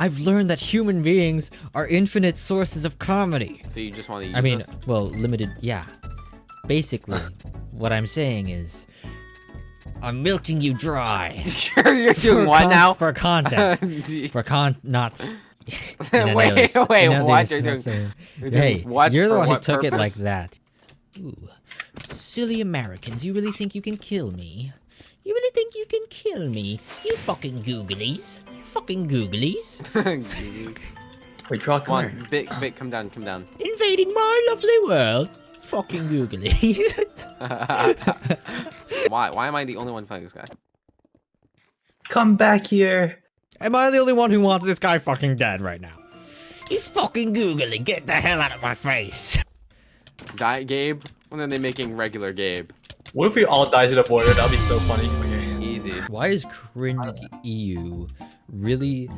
I've learned that human beings are infinite sources of comedy. So you just want to use I mean, us? well, limited, yeah. Basically, what I'm saying is, I'm milking you dry. Sure, you're doing what now? For content. Not. Wait, what? You're doing Hey, what? you're the For one who what took it like purpose? that. Ooh. Silly Americans, you really think you can kill me? You really think you can kill me? You fucking googlies. You fucking googlies. Wait, draw, Come come on, Bit, come down, come down. Invading my lovely world. Fucking googlies. Why am I the only one fighting this guy? Come back here. Am I the only one who wants this guy fucking dead right now? He's fucking googly. Get the hell out of my face. Die, Gabe? When are they making regular Gabe? What if we all die to the border? That'd be so funny. Okay. Easy. Why is cringe EU really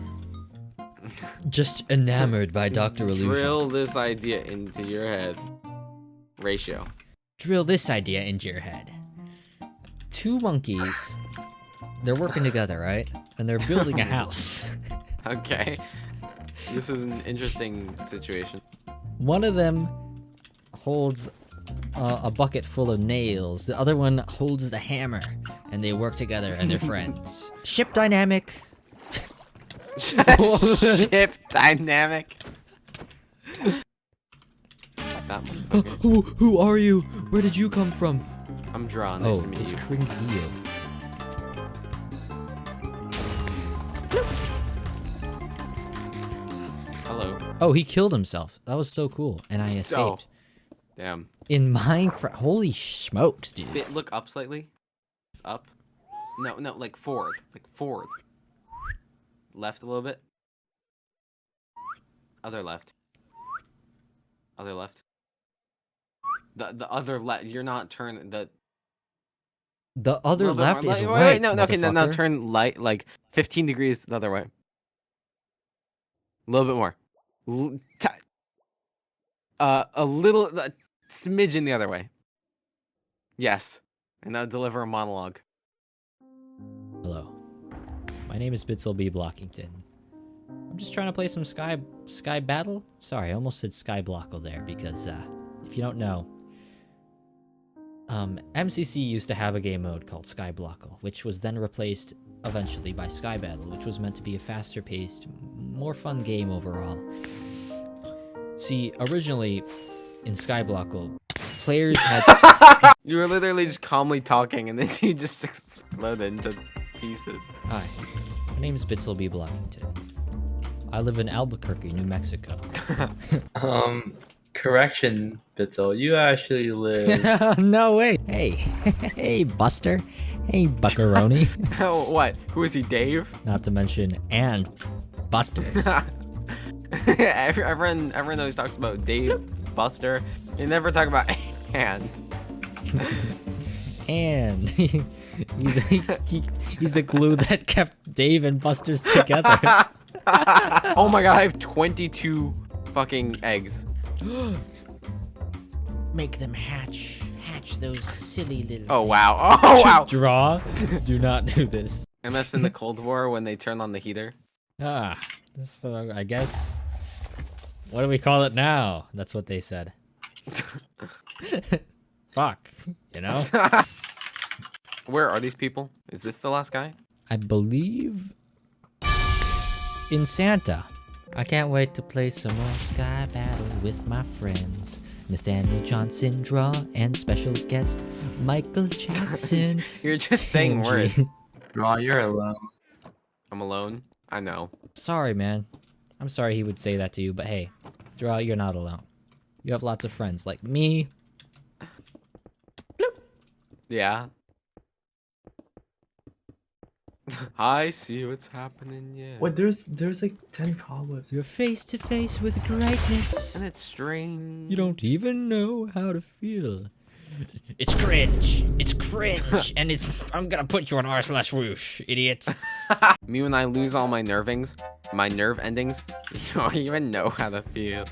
just enamored by Dr. Illusion? Drill this idea into your head. Ratio. Drill this idea into your head. Two monkeys, they're working together, right? And they're building a house. Okay. This is an interesting situation. One of them holds a bucket full of nails. The other one holds the hammer. And they work together and they're friends. Ship dynamic. Ship dynamic. That motherfucker. Who are you? Where did you come from? I'm drawn. Nice Oh, to meet it's you. Kring Eo. Hello. Oh, he killed himself. That was so cool. And I escaped. Damn. In Minecraft. Holy smokes, dude. Bit, look up slightly. Up. No, like forward. Like forward. Left a little bit. Other left. Other left. The other left. You're not turning the. The other little bit left more. is Wait, right. no, okay, no, motherfucker. turn light, like 15 degrees the other way. A little bit more. A little, a smidgen the other way. Yes. And now deliver a monologue. Hello. My name is bitzel B. Blockington. I'm just trying to play some Sky Battle. Sorry, I almost said Sky Blockle there because, if you don't know, MCC used to have a game mode called Sky Blockle, which was then replaced eventually by Sky Battle, which was meant to be a faster-paced, more fun game overall. See, originally, in Sky Blockle, players had... You were literally just calmly talking and then you just exploded into pieces. Hi, my name is bitzel B. Blockington. I live in Albuquerque, New Mexico. Correction, Bitzel. You actually live. No way. Hey, hey, Buster. Hey, Buckaroni. Oh, what? Who is he, Dave? Not to mention, and Busters. everyone always talks about Dave, Buster. They never talk about and. And he's the glue that kept Dave and Busters together. Oh my god, I have 22 fucking eggs. Make them hatch those silly little. Oh wow. Oh wow. Draw. Do not do this. MF's in the Cold War when they turn on the heater. Ah, so I guess. What do we call it now? That's what they said. Fuck, you know? Where are these people? Is this the last guy? I believe in Santa. I can't wait to play some more Sky Battle with my friends. Nathaniel Johnson, Draw, and special guest Michael Jackson. You're just saying words. Draw, you're alone. I'm alone. I know. Sorry, man. I'm sorry he would say that to you, but hey, Draw, you're not alone. You have lots of friends like me. Yeah. I see what's happening, yeah. What? There's like 10 cobwebs. You're face to face with greatness. And it's strange. You don't even know how to feel. It's cringe. It's cringe. And I'm gonna put you on r/whoosh, idiot. Me when I lose all my nerve endings, you don't even know how to feel.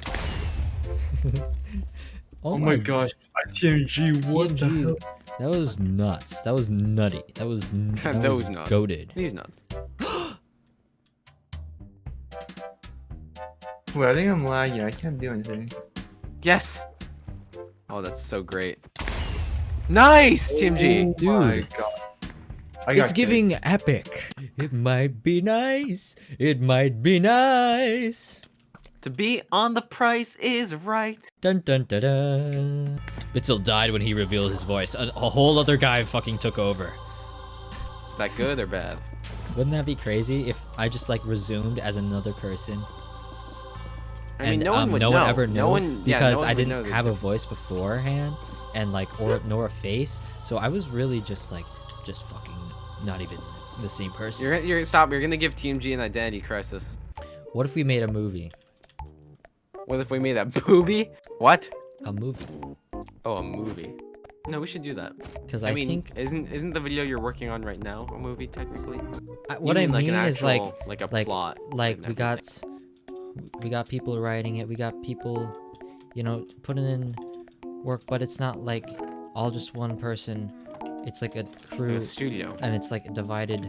Oh my gosh. TMG, what the TMG. hell? That was nuts. That was nutty. That was Those nuts. goated. These nuts. Wait, I think I'm lagging. I can't do anything. Yes. Oh, that's so great. Nice, Team G. Oh Dude. my god. I got It's giving kicked. epic. It might be nice. It might be nice. To be on The Price is Right. Dun dun dun dun. Bitzel died when he revealed his voice. A whole other guy fucking took over. Is that good or bad? Wouldn't that be crazy if I just like resumed as another person? I mean, no one would no know. one ever knew No one, yeah, because no one I would know didn't that have a you- voice beforehand, and like nor a face. So I was really just fucking not even the same person. You're stop. You're gonna give Team G an identity crisis. What if we made a movie? What if we made a booby? What? A movie? Oh, a movie. No, we should do that. Because I I mean, think isn't the video you're working on right now a movie technically? what I You mean an is like actual, like a like plot. like and we everything. got people writing it. We got people, you know, putting in work, but it's not like all just one person. It's like a Like crew, a studio. and it's like divided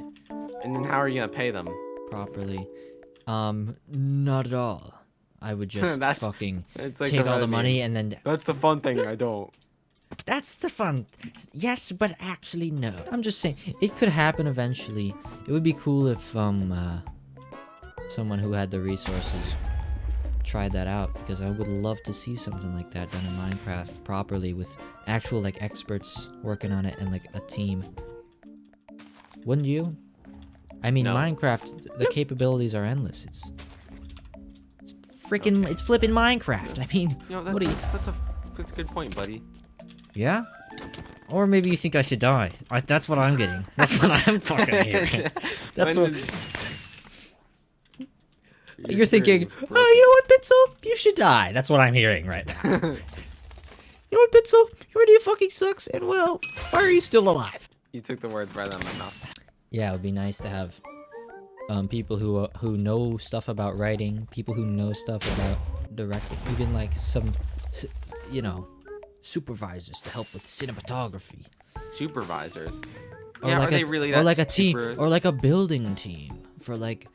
And then how are you gonna pay them? properly. Not at all. I would just That's- fucking It's like take all the revenue. money and then That's the fun thing. I don't. that's the fun. Yes, but actually no. I'm just saying it could happen eventually. It would be cool if someone who had the resources tried that out, because I would love to see something like that done in Minecraft properly with actual like experts working on it and like a team. Wouldn't you? I mean, No. Minecraft, the capabilities are endless. It's freaking, it's flipping Minecraft. I mean, You know, what do you? that's a good point, buddy. Yeah? Or maybe you think I should die. That's what I'm getting. That's what I'm fucking hearing. That's When what did- you're thinking. Oh, you know what, Bitzel? You should die. That's what I'm hearing right now. You know what, Bitzel? Your idea fucking sucks, and well, why are you still alive? You took the words right out of my mouth. Yeah, it would be nice to have people who know stuff about writing, people who know stuff about directing, even like some, you know, supervisors to help with cinematography. Supervisors. Or Yeah, like are they really or that like a team, super- or like a building team for like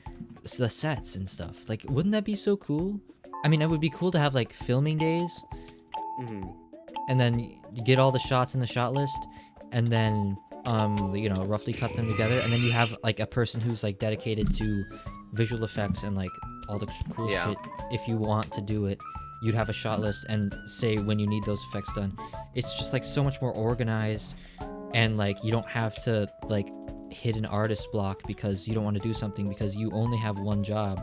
the sets and stuff. Like, wouldn't that be so cool? I mean, it would be cool to have like filming days, Mhm. and then you get all the shots in the shot list, and then you know, roughly cut them together, and then you have like a person who's like dedicated to visual effects and like all the cool Yeah. shit. If you want to do it, you'd have a shot list and say when you need those effects done. It's just like so much more organized, and like you don't have to like hit an artist block because you don't want to do something because you only have one job.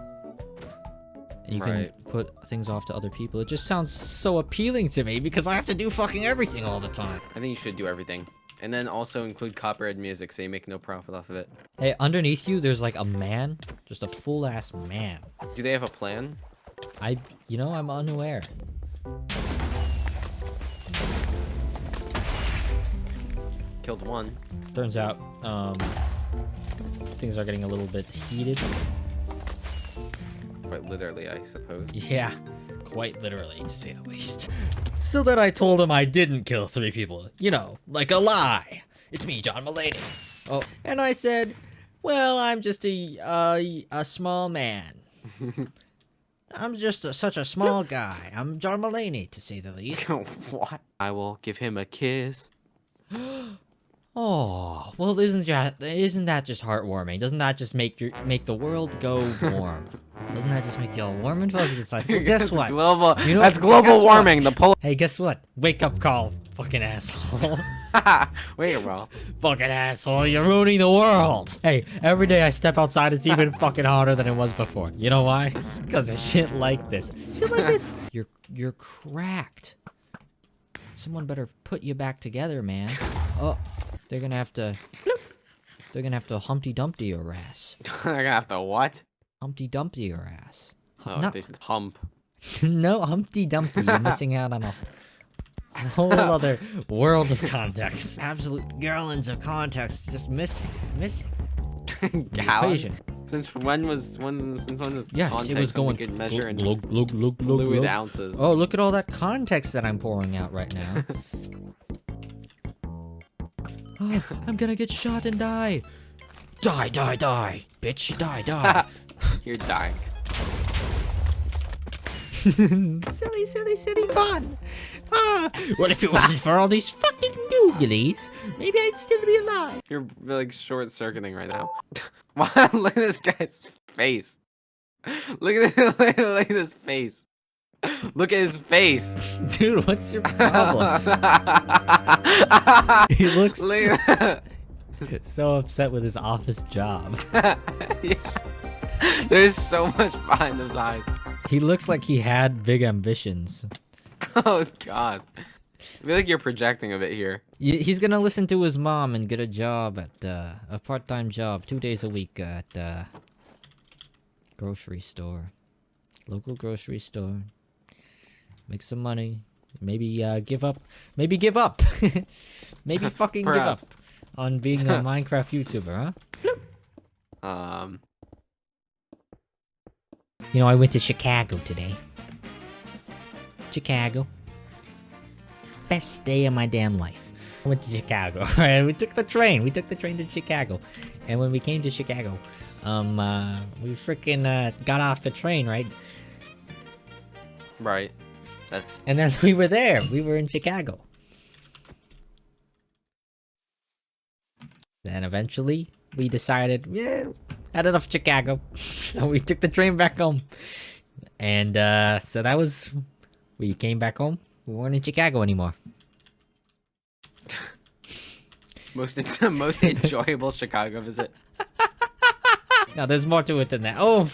And you Right. can put things off to other people. It just sounds so appealing to me because I have to do fucking everything all the time. I think you should do everything. And then also include copyrighted music so you make no profit off of it. Hey, underneath you, there's like a man, just a full ass man. Do they have a plan? You know, I'm unaware. Killed one. Turns out, things are getting a little bit heated. Quite literally, I suppose. Yeah, quite literally, to say the least. So then I told him I didn't kill 3 people. You know, like a lie. It's me, John Mulaney. Oh, and I said, well, I'm just a small man. I'm just such a small guy. I'm John Mulaney, to say the least. What? I will give him a kiss. Oh, well, isn't that just heartwarming? Doesn't that just make the world go warm? Doesn't that just make you all warm and fuzzy inside? Well, guess That's what? Global. You know- That's global guess what? warming. The polar. Hey, guess what? Wake up call, fucking asshole. Wait, well. Fucking asshole, you're ruining the world. Hey, every day I step outside, it's even fucking hotter than it was before. You know why? Because of shit like this. Shit like this. You're cracked. Someone better put you back together, man. Oh, they're gonna have to. They're gonna have to Humpty Dumpty your ass. They're gonna have to what? Humpty Dumpty your ass. Oh, Not- they said hump. No, Humpty Dumpty. You're missing out on a whole other world of context. Absolute gallons of context just missing. The Gallons? equation. Since when was Yes, context it was that going we could measure in glug, glug, glug, glug, fluid glug. ounces? Oh, look at all that context that I'm pouring out right now. Oh, I'm gonna get shot and die. Die, die, die. Bitch, die, die. You're dying. Silly, silly, silly fun. Ah, well, if it wasn't for all these fucking googlies, maybe I'd still be alive. You're like short-circuiting right now. Wow, look at this guy's face. Look at this, look at this face. Look at his face. Dude, what's your problem? He looks Look at so upset with his office job. yeah. There's so much behind those eyes. He looks like he had big ambitions. Oh god. I feel like you're projecting a bit here. He's gonna listen to his mom and get a job at a part-time job, 2 days a week at grocery store, local grocery store. Make some money. Maybe give up. Maybe give up. Maybe fucking give up Perhaps. on being a Minecraft YouTuber, huh? You know, I went to Chicago today. Chicago. Best day of my damn life. I went to Chicago. And we took the train. We took the train to Chicago. And when we came to Chicago, we freaking got off the train, right? Right. That's And then we were there. We were in Chicago. Then eventually, we decided, yeah, had enough Chicago. So we took the train back home. And so that was... We came back home. We weren't in Chicago anymore. most enjoyable Chicago visit. No, there's more to it than that. Oh,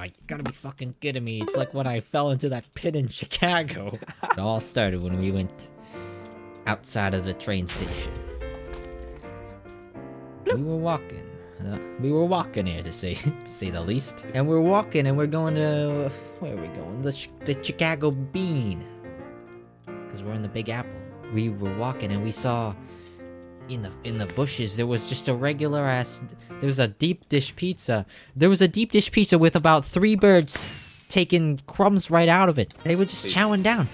you gotta be fucking kidding me. It's like when I fell into that pit in Chicago. It all started when we went outside of the train station. We were walking. We were walking here, to say the least. And we're walking, and we're going to... Where are we going? The Chicago Bean. Because we're in the Big Apple. We were walking, and we saw... In the bushes, there was just a regular ass... There was a deep dish pizza. There was a deep dish pizza with about 3 birds taking crumbs right out of it. They were just chowing down.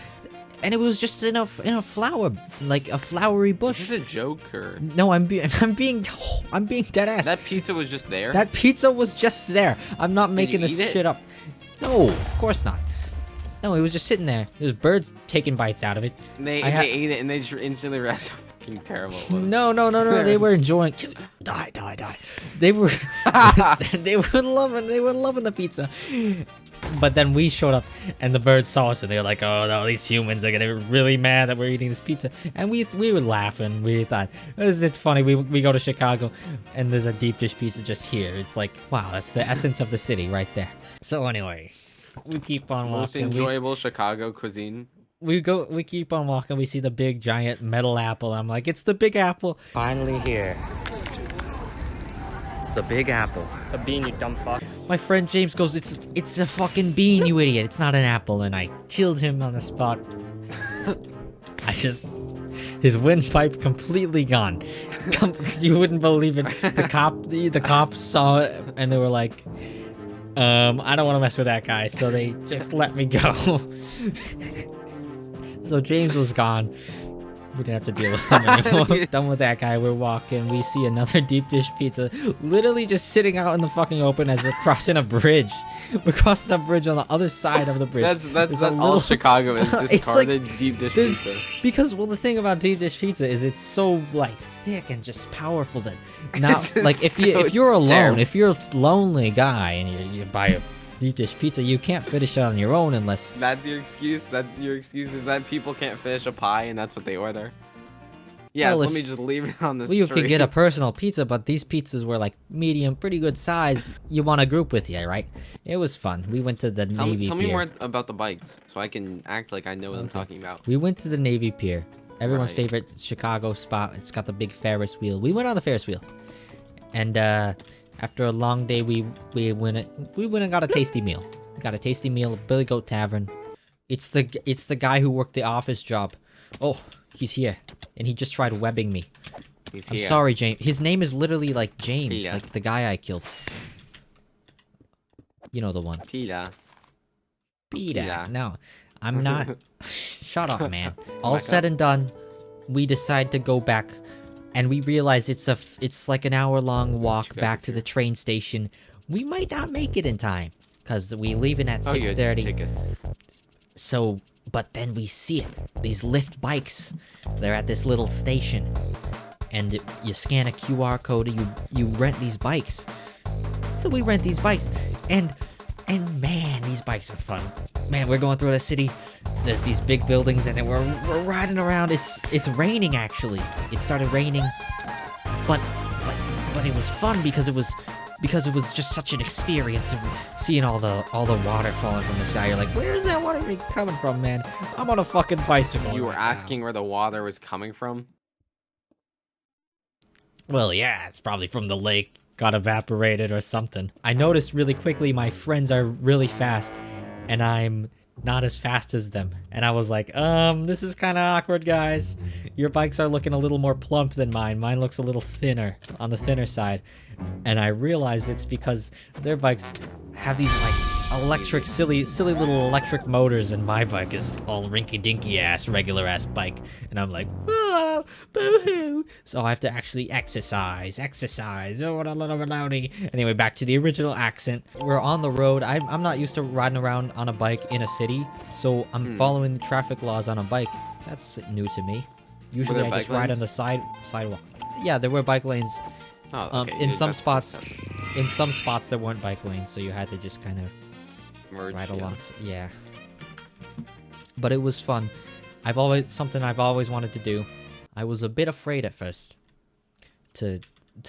And it was just in a flower, like a flowery bush. Is this a joke or? No, I'm being dead ass. That pizza was just there? That pizza was just there. I'm not making this shit up. No, of course not. No, it was just sitting there. There's birds taking bites out of it. And they ate it and they just instantly realized how fucking terrible it was. No. They were enjoying. Die. They were they were loving the pizza. But then we showed up, and the birds saw us, and they were like, "Oh no, these humans are gonna be really mad that we're eating this pizza." And we were laughing. We thought it's funny. We go to Chicago, and there's a deep dish pizza just here. It's like, wow, that's the essence of the city right there. So anyway, we keep on walking. Most enjoyable Chicago cuisine. We keep on walking. We see the big giant metal apple. I'm like, it's the Big Apple. Finally here. The Big Apple. It's a bean, you dumb fuck. My friend James goes, it's a fucking bean, you idiot. It's not an apple. And I killed him on the spot. His windpipe completely gone. You wouldn't believe it. The cops saw it, and they were like, I don't want to mess with that guy. So they just let me go. So James was gone. We didn't have to deal with him anymore. Done with that guy. We're walking. We see another deep dish pizza literally just sitting out in the fucking open as we're crossing a bridge. We're crossing a bridge on the other side of the bridge. That's all Chicago is. Discarded deep dish pizza. Because, well, the thing about deep dish pizza is it's so, like, thick and just powerful that now, like, if you're alone, terrible. if you're a lonely guy and you buy a deep dish pizza, you can't finish it on your own unless... That's your excuse? Your excuse is that people can't finish a pie and that's what they order? Yeah, Well, so let me just leave it on the Well, you could get a personal pizza, but these pizzas were like medium, pretty good size. You want a group with you, right? It was fun. We went to the Navy Tell Pier. me more about the bikes so I can act like I know what I'm talking about. We went to the Navy Pier, everyone's Right. favorite Chicago spot. It's got the big Ferris wheel. We went on the Ferris wheel, and after a long day, we went and got a tasty meal. We got a tasty meal at Billy Goat Tavern. It's the guy who worked the office job. Oh, he's here, and he just tried webbing me. He's I'm here. sorry, James. His name is literally like James, Yeah. like the guy I killed. You know the one. Pila. Peter. Yeah. No, I'm not. Shut up, man. All Back said up. and done, we decide to go back, and we realize it's like an hour-long walk guys back are to the train station. We might not make it in time, because we leaving at Oh, you had 6:30. tickets. So, but then we see it. These Lyft bikes. They're at this little station, and you scan a QR code and you rent these bikes. So we rent these bikes, and man, these bikes are fun. Man, we're going through the city. There's these big buildings, and then we're riding around. It's raining actually. It started raining, but it was fun because it was just such an experience of seeing all the water falling from the sky. You're like, where's that water coming from, man? I'm on a fucking bicycle. You were right now." asking where the water was coming from? Well, yeah, it's probably from the lake. Got evaporated or something. I noticed really quickly my friends are really fast, and I'm not as fast as them. And I was like, this is kind of awkward, guys. Your bikes are looking a little more plump than mine. Mine looks a little thinner, on the thinner side. And I realized it's because their bikes have these, like, electric, silly little electric motors, and my bike is all rinky-dinky ass, regular ass bike. And I'm like, whoa, boo-hoo. So I have to actually exercise. Oh, what a little baloney. Anyway, back to the original accent. We're on the road. I'm not used to riding around on a bike in a city, so I'm following the traffic laws on a bike. That's new to me. Usually I bike just ride on lanes? the sidewalk. Yeah, there were bike lanes. Oh, okay. In dude, some that's spots, disgusting. in some spots there weren't bike lanes, so you had to just kind of Merge, ride yeah. along. Yeah. But it was fun. Something I've always wanted to do. I was a bit afraid at first to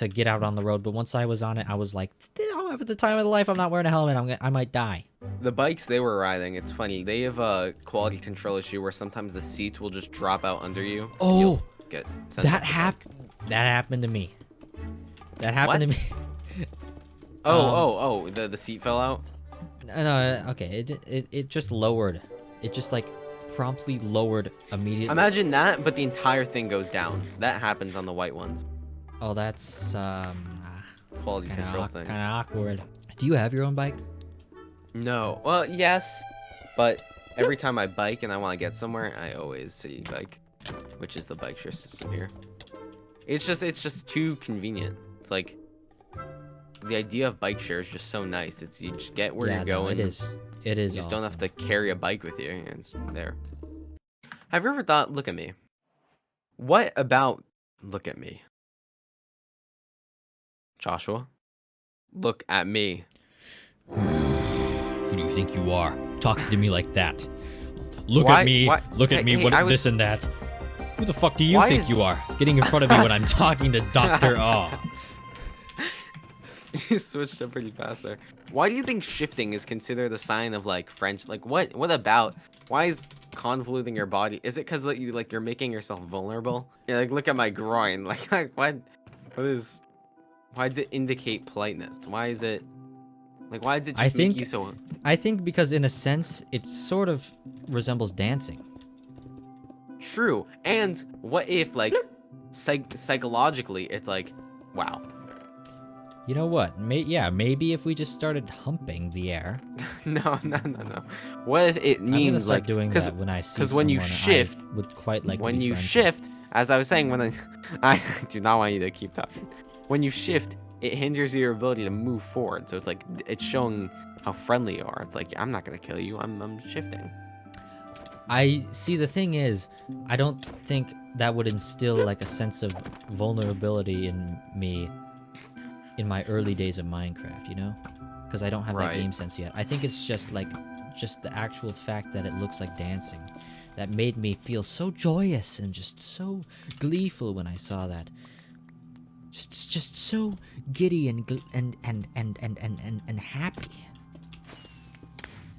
get out on the road, but once I was on it, I was like, oh, at the time of the life, I'm not wearing a helmet. I might die. The bikes they were riding, it's funny. They have a quality control issue where sometimes the seats will just drop out under you. Oh, You'll get sent off that the bike. happened to me. That happened to me. The seat fell out. No, okay. It just lowered. It just like promptly lowered immediately. Imagine that, but the entire thing goes down. That happens on the white ones. Oh, that's Quality control thing. kind of awkward. Do you have your own bike? No. Well, yes, but every time I bike and I want to get somewhere, I always city bike, which is the bike share system here. It's just too convenient. It's like the idea of bike share is just so nice. It's you just get where you're going. No, it is. It is. You just don't have awesome. to carry a bike with you. And it's there. Have you ever thought, look at me? What about look at me? Joshua, look at me. Who do you think you are? Talking to me like that? Look Why- at me. why- Look at hey, me. hey, What I was- this and that? Who the fuck do you Why think is- you are? Getting in front of me when I'm talking to Dr. Aw. You switched up pretty fast there. Why do you think shifting is considered a sign of like French? Like what about? Why is convoluting your body? Is it because you're making yourself vulnerable? Yeah, like look at my groin. Like what? What is? Why does it indicate politeness? Why is it? Like why does it just make you so? I think because in a sense it sort of resembles dancing. True. And what if like psychologically it's like, wow. You know what? Maybe if we just started humping the air. No. What if it I'm gonna means start like doing that when I see because when you someone shift, I would quite like to when be you friends with. shift, as I was saying, I do not want you to keep talking. When you shift, it hinders your ability to move forward. So it's like it's showing how friendly you are. It's like I'm not gonna kill you. I'm shifting. I see. The thing is, I don't think that would instill like a sense of vulnerability in me in my early days of Minecraft, you know? Because I don't have that Right. game sense yet. I think it's just the actual fact that it looks like dancing that made me feel so joyous and just so gleeful when I saw that. Just so giddy and happy.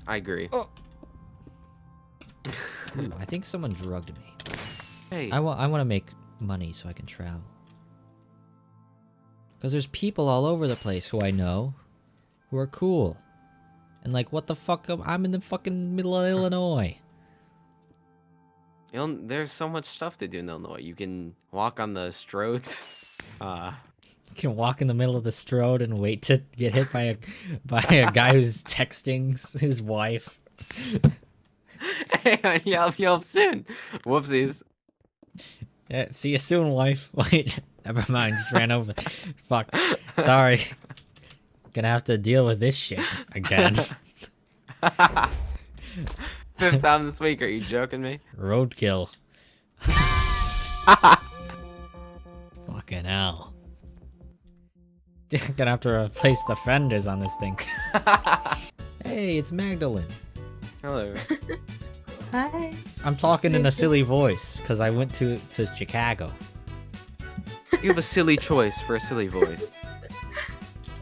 I agree. Ooh, I think someone drugged me. Hey, I want to make money so I can travel. Because there's people all over the place who I know who are cool. And like, what the fuck? I'm in the fucking middle of Illinois. there's so much stuff to do in Illinois. You can walk on the Stroads. You can walk in the middle of the stroad and wait to get hit by a guy who's texting his wife. Hey, yelp soon. Whoopsies. Yeah, see you soon, wife. Wait, never mind. Just ran over. Fuck. Sorry. Gonna have to deal with this shit again. Fifth time this week. Are you joking me? Roadkill. Fucking hell. Gonna have to replace the fenders on this thing. Hey, it's Magdalene. Hello. Hi. I'm talking in a silly voice because I went to Chicago. You have a silly choice for a silly voice.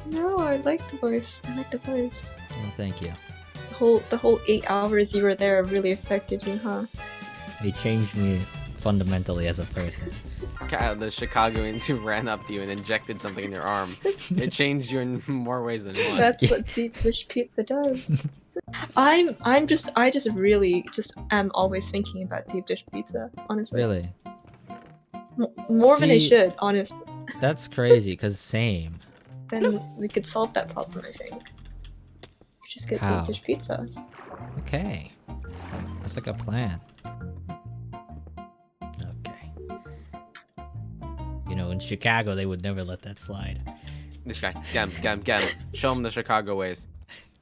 No, I like the voice. I like the voice. Well, thank you. The whole 8 hours you were there really affected you, huh? They changed me fundamentally as a person. The Chicagoans who ran up to you and injected something in your arm. It changed you in more ways than one. That's what deep dish pizza does. I just really am always thinking about deep dish pizza, honestly. Really? More than I See- should, honestly. That's crazy, because same. Then we could solve that problem, I think. Just get How? deep dish pizzas. Okay. That's like a plan. Okay. You know, in Chicago, they would never let that slide. This guy, get him. Show him the Chicago ways.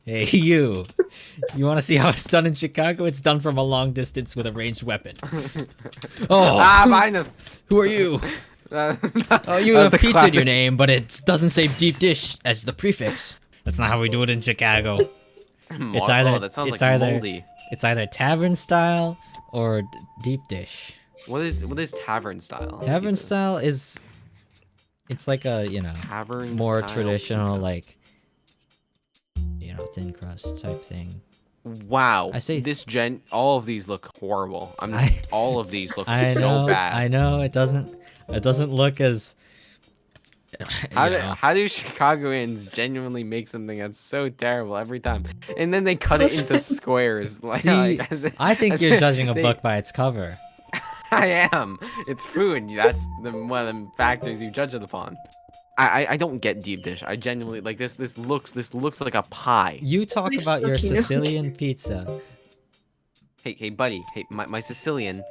Hey, you! You want to see how it's done in Chicago? It's done from a long distance with a ranged weapon. Oh! Behind us! Who are you? Oh, Oh, you have pizza in your name, but it doesn't say deep dish as the prefix. That's not how we do it in Chicago. It's either that sounds it's like either moldy. it's either tavern style or deep dish. What is tavern style? Tavern pizza? style is it's like a, you know, Tavern more style traditional, pizza. like, you know, thin crust type thing. Wow. I say- all of these look horrible. All of these look I so know, bad. I know it doesn't look as you know. How do Chicagoans genuinely make something that's so terrible every time, and then they cut it into squares? Like, See, as if- I think as you're if judging a they- book by its cover. I am. It's food. That's one of the factors you judge it upon. I don't get deep dish. I genuinely like this. This looks like a pie. You talk Please about your look, you know. Sicilian pizza. Hey, buddy. Hey, my Sicilian.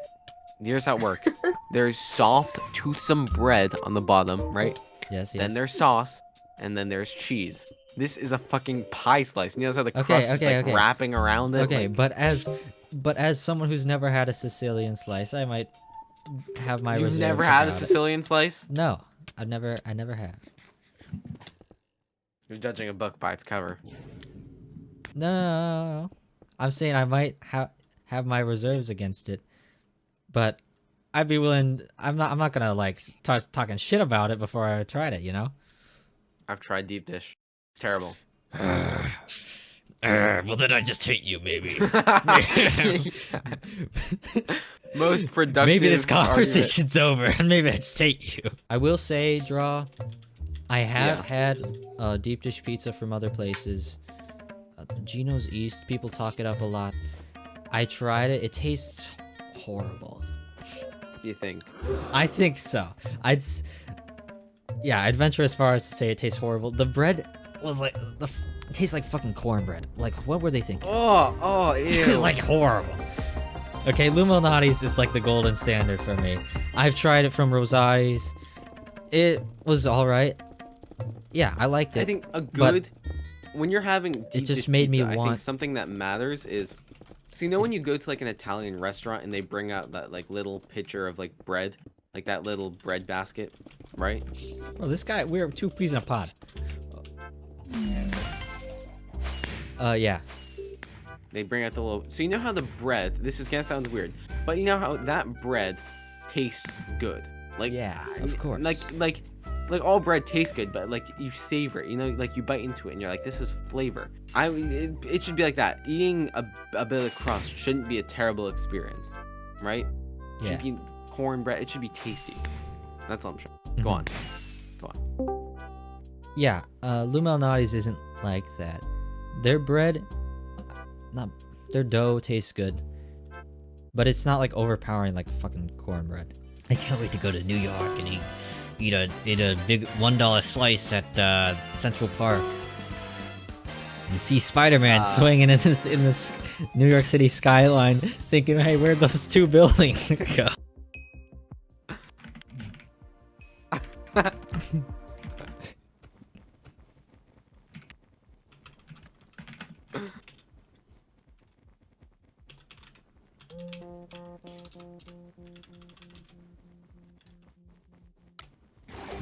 Here's how it works. There's soft, toothsome bread on the bottom, right? Yes, yes. Then there's sauce, and then there's cheese. This is a fucking pie slice. You know how the Okay, crust is okay, like okay. wrapping around it? Okay, Like, but as someone who's never had a Sicilian slice, I might have my you've reserves never had a about it. Sicilian slice? No, I never have. You're judging a book by its cover. No. I'm saying I might have my reserves against it, but I'd be willing. I'm not gonna like start talking shit about it before I tried it. You know. I've tried deep dish. It's terrible. Well, then I just hate you, maybe. Most productive. Maybe this argument. conversation's over, and maybe I just hate you. I will say, Draw, I have had deep dish pizza from other places. Gino's East, people talk it up a lot. I tried it. It tastes horrible. You think? I think so. I'd venture as far as to say it tastes horrible. The bread was like it tastes like fucking cornbread. Like, what were they thinking? Oh, It's ew. like horrible. Okay, Luminati's is like the golden standard for me. I've tried it from Rosati's. It was all right. Yeah, I liked it. I think a but- good when you're having deep just dish made me pizza, I want- think something that matters is, so you know when you go to like an Italian restaurant and they bring out that like little pitcher of like bread, like that little bread basket, right? Oh, this guy, we're two peas in a pod. Yeah. They bring out the little. So you know how the bread. This is gonna sound weird, but you know how that bread tastes good. Like Yeah, of course. Like all bread tastes good, but like you savor it. You know, like you bite into it and you're like, this is flavor. It should be like that. Eating a bit of crust shouldn't be a terrible experience, right? Yeah. Should be cornbread. It should be tasty. That's all I'm sure. Go on. Go on. Yeah, Luminati's isn't like that. Their bread, their dough tastes good, but it's not like overpowering like fucking cornbread. I can't wait to go to New York and eat a big $1 slice at Central Park and see Spider-Man swinging in this New York City skyline, thinking, hey, where'd those two buildings go?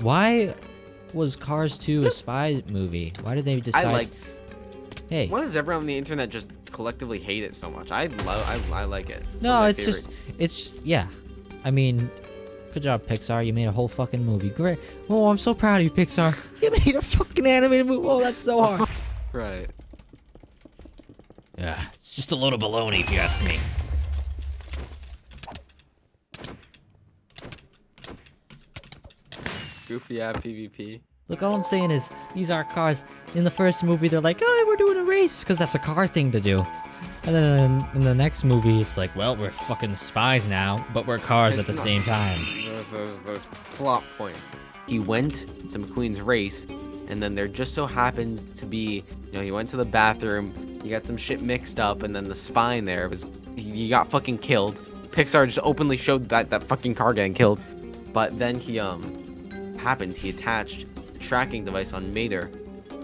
Why was Cars 2 a spy movie? Why did they decide? Hey. Why does everyone on the internet just collectively hate it so much? I like it. It's one of No, my it's just yeah. I mean, good job, Pixar. You made a whole fucking movie. Great. Oh, I'm so proud of you, Pixar. You made a fucking animated movie. Oh, that's so hard. Right. Yeah, it's just a load of baloney, if you ask me. Goofy app PvP. Look, all I'm saying is, these are cars. In the first movie, they're like, oh, we're doing a race, because that's a car thing to do. And then in the next movie, it's like, well, we're fucking spies now, but we're cars at the same time. Those plot points. He went to McQueen's race, and then there just so happens to be, he went to the bathroom, he got some shit mixed up, and then the spy in there he got fucking killed. Pixar just openly showed that fucking car getting killed. But then he attached a tracking device on Mater.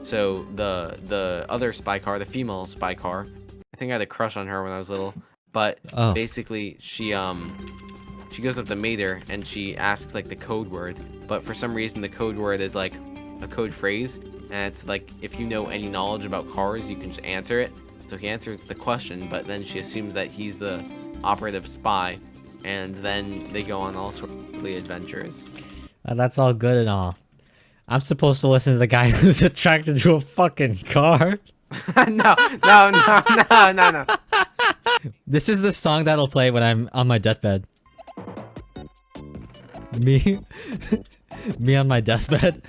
So the other spy car, the female spy car, I think I had a crush on her when I was little. But basically she goes up to Mater and she asks like the code word. But for some reason the code word is like a code phrase, and it's like if you know any knowledge about cars, you can just answer it. So he answers the question, but then she assumes that he's the operative spy, and then they go on all sorts of adventures. That's all good and all. I'm supposed to listen to the guy who's attracted to a fucking car. No. This is the song that'll play when I'm on my deathbed. Me on my deathbed.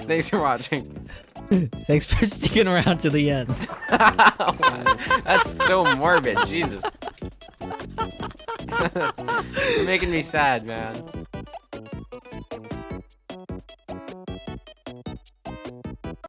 Thanks for watching. Thanks for sticking around to the end. That's so morbid, Jesus. You're making me sad, man.